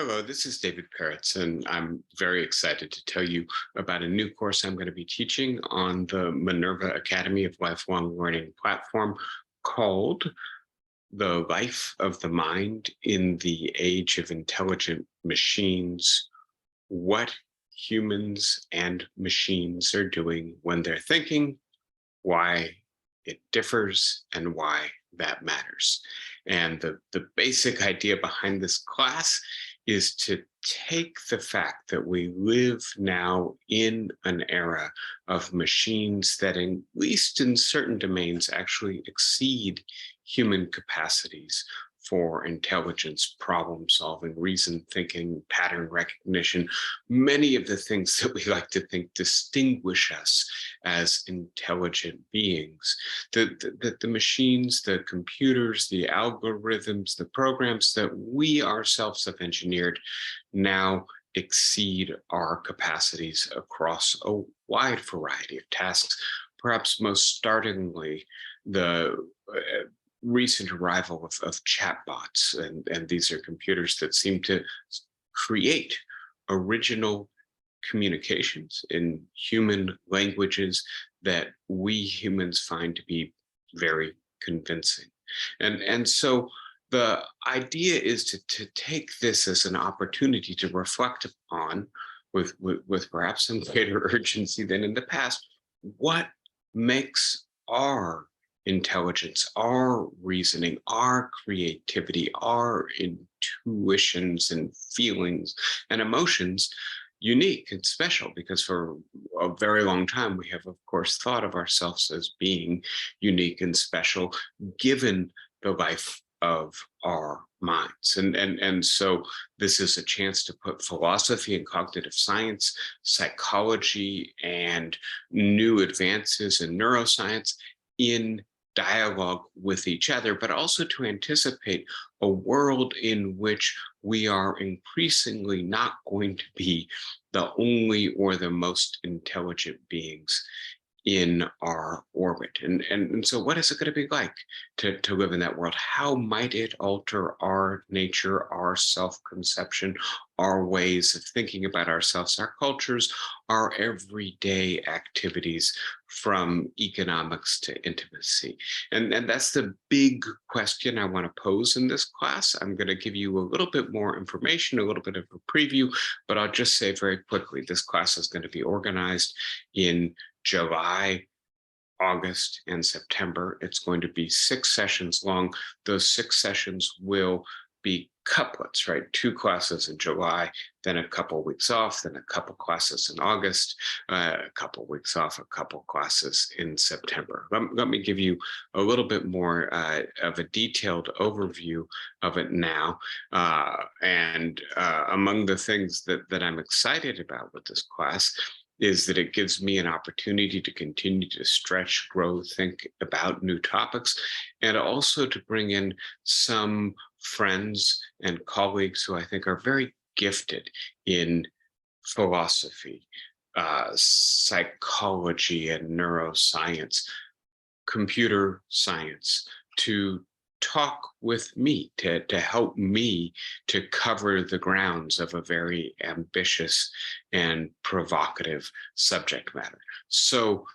Hello, this is David Peretz, and I'm very excited to tell you about a new course I'm going to be teaching on the Minerva Academy of Lifelong Learning platform called The Life of the Mind in the Age of Intelligent Machines: What Humans and Machines Are Doing When They're Thinking, Why It Differs, and Why That Matters. And the basic idea behind this class is to take the fact that we live now in an era of machines that, at least in certain domains, actually exceed human capacities for intelligence, problem solving, reason thinking, pattern recognition, many of the things that we like to think distinguish us as intelligent beings. The machines, the computers, the algorithms, the programs that we ourselves have engineered now exceed our capacities across a wide variety of tasks. Perhaps most startlingly, the recent arrival of chatbots, and these are computers that seem to create original communications in human languages that we humans find to be very convincing. And so the idea is to take this as an opportunity to reflect upon, with perhaps some greater urgency than in the past, what makes our intelligence, our reasoning, our creativity, our intuitions and feelings and emotions unique and special. Because for a very long time, we have, of course, thought of ourselves as being unique and special, given the life of our minds. And so this is a chance to put philosophy and cognitive science, psychology, and new advances in neuroscience in dialogue with each other, but also to anticipate a world in which we are increasingly not going to be the only or the most intelligent beings in our orbit. And so what is it going to be like to live in that world? How might it alter our nature, our self-conception, our ways of thinking about ourselves, our cultures, our everyday activities, from economics to intimacy? And that's the big question I want to pose in this class. I'm going to give you a little bit more information, a little bit of a preview, but I'll just say very quickly, this class is going to be organized in July, August, and September. It's going to be 6 sessions long. Those 6 sessions will be couplets, right? 2 classes in July, then a couple weeks off, then a couple classes in August, a couple weeks off, a couple classes in September. Let me give you a little bit more of a detailed overview of it now. Among the things that I'm excited about with this class is that it gives me an opportunity to continue to stretch, grow, think about new topics, and also to bring in some friends and colleagues who I think are very gifted in philosophy, psychology and neuroscience, computer science, to talk with me, to help me to cover the grounds of a very ambitious and provocative subject matter. So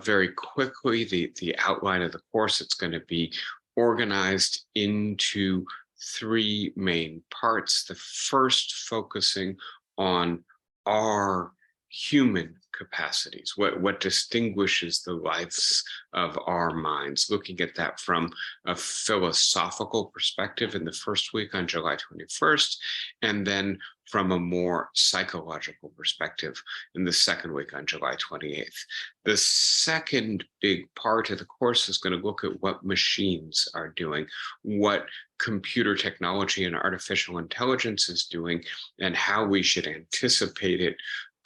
very quickly, the outline of the course, it's going to be organized into 3 main parts. The first focusing on our human capacities, what distinguishes the lives of our minds, looking at that from a philosophical perspective in the first week on July 21st, and then from a more psychological perspective in the second week on July 28th. The second big part of the course is going to look at what machines are doing, what computer technology and artificial intelligence is doing, and how we should anticipate it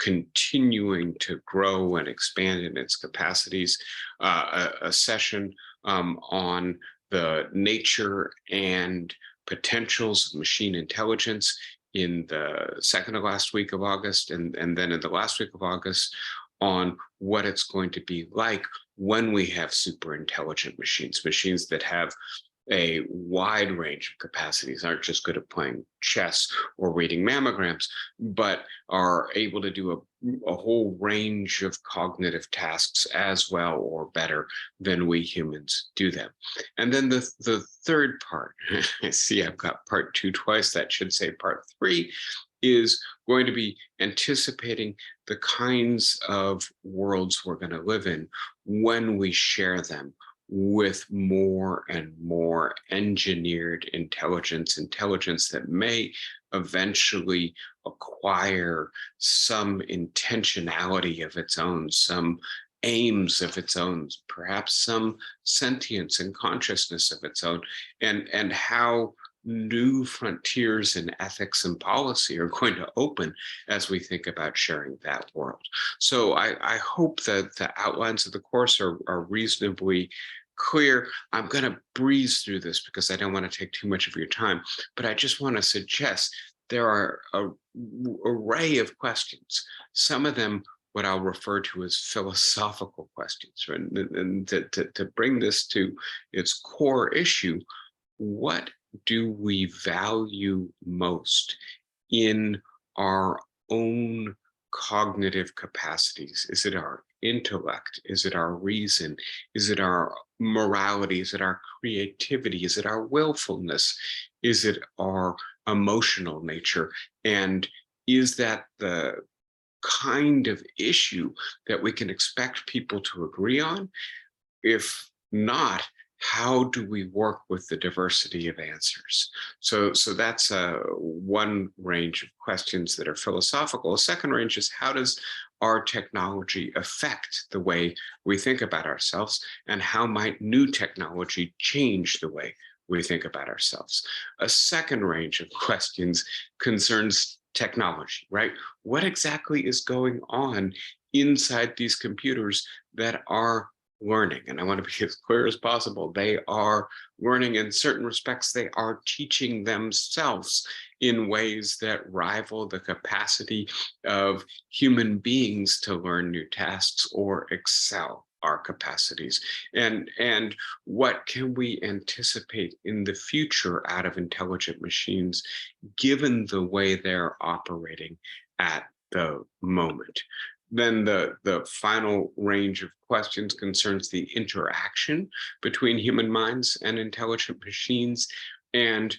continuing to grow and expand in its capacities. A session on the nature and potentials of machine intelligence in the second to last week of August, and then in the last week of August, on what it's going to be like when we have super intelligent machines that have a wide range of capacities, aren't just good at playing chess or reading mammograms, but are able to do a whole range of cognitive tasks as well or better than we humans do them. And then the third part, I see I've got part two twice, that should say part three, is going to be anticipating the kinds of worlds we're going to live in when we share them with more and more engineered intelligence that may eventually acquire some intentionality of its own, some aims of its own, perhaps some sentience and consciousness of its own, and how new frontiers in ethics and policy are going to open as we think about sharing that world. So I hope that the outlines of the course are reasonably clear. I'm going to breeze through this because I don't want to take too much of your time, but I just want to suggest there are an array of questions, some of them what I'll refer to as philosophical questions, right? And to bring this to its core issue, what do we value most in our own cognitive capacities? Is it our intellect? Is it our reason? Is it our morality? Is it our creativity? Is it our willfulness? Is it our emotional nature? And is that the kind of issue that we can expect people to agree on? If not, how do we work with the diversity of answers? So that's one range of questions that are philosophical. A second range is, how does our technology affect the way we think about ourselves, and how might new technology change the way we think about ourselves? A second range of questions concerns technology, right? What exactly is going on inside these computers that are learning? And I want to be as clear as possible. They are learning. In certain respects, they are teaching themselves in ways that rival the capacity of human beings to learn new tasks or excel our capacities. And what can we anticipate in the future out of intelligent machines, given the way they're operating at the moment? Then the final range of questions concerns the interaction between human minds and intelligent machines, and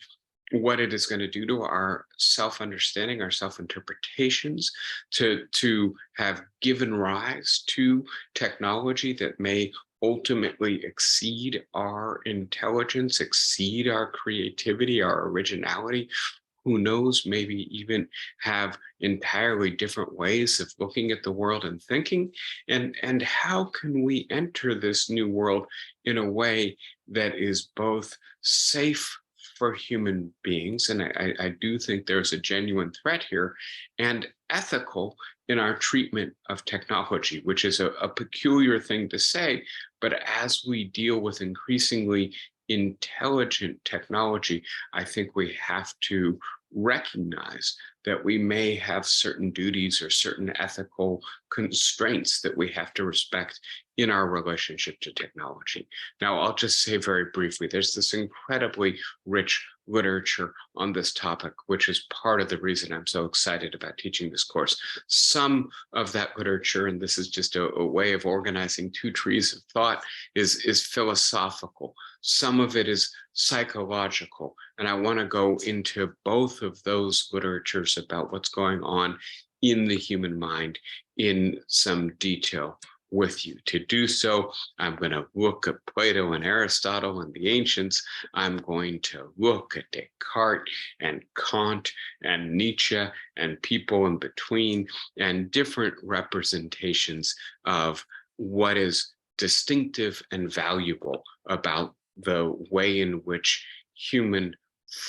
what it is going to do to our self-understanding, our self-interpretations, to have given rise to technology that may ultimately exceed our intelligence, exceed our creativity, our originality. Who knows, maybe even have entirely different ways of looking at the world and thinking. And how can we enter this new world in a way that is both safe for human beings, and I do think there's a genuine threat here, and ethical in our treatment of technology, which is a peculiar thing to say, but as we deal with increasingly intelligent technology, I think we have to recognize that we may have certain duties or certain ethical constraints that we have to respect in our relationship to technology. Now, I'll just say very briefly, there's this incredibly rich literature on this topic, which is part of the reason I'm so excited about teaching this course. Some of that literature, and this is just a way of organizing two trees of thought, is philosophical. Some of it is psychological. And I want to go into both of those literatures about what's going on in the human mind in some detail with you. To do so, I'm going to look at Plato and Aristotle and the ancients. I'm going to look at Descartes and Kant and Nietzsche and people in between, and different representations of what is distinctive and valuable about the way in which human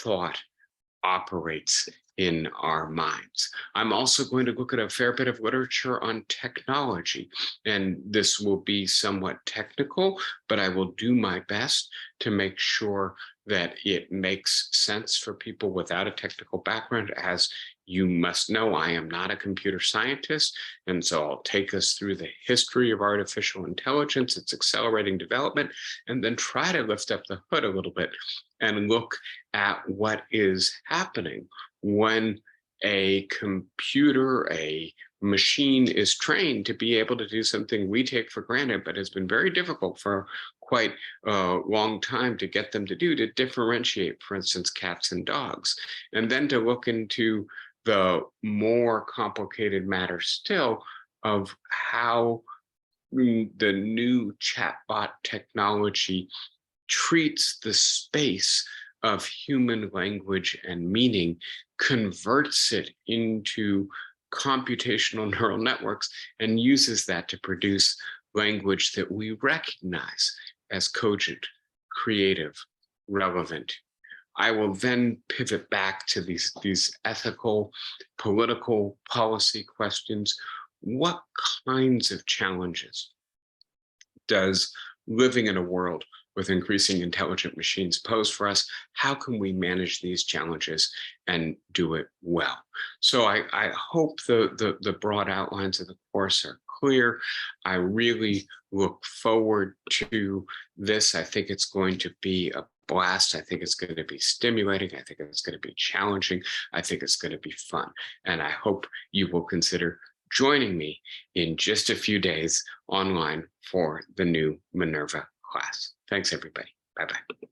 thought operates in our minds. I'm also going to look at a fair bit of literature on technology, and this will be somewhat technical, but I will do my best to make sure that it makes sense for people without a technical background as You must know I am not a computer scientist, and so I'll take us through the history of artificial intelligence, its accelerating development, and then try to lift up the hood a little bit and look at what is happening when a computer, a machine is trained to be able to do something we take for granted, but has been very difficult for quite a long time to get them to do, to differentiate, for instance, cats and dogs. And then to look into the more complicated matter still of how the new chatbot technology treats the space of human language and meaning, converts it into computational neural networks, and uses that to produce language that we recognize as cogent, creative, relevant. I will then pivot back to these ethical, political, policy questions. What kinds of challenges does living in a world with increasing intelligent machines pose for us? How can we manage these challenges and do it well? So I hope the broad outlines of the course are clear. I really look forward to this. I think it's going to be a blast. I think it's going to be stimulating. I think it's going to be challenging. I think it's going to be fun. And I hope you will consider joining me in just a few days online for the new Minerva class. Thanks, everybody. Bye-bye.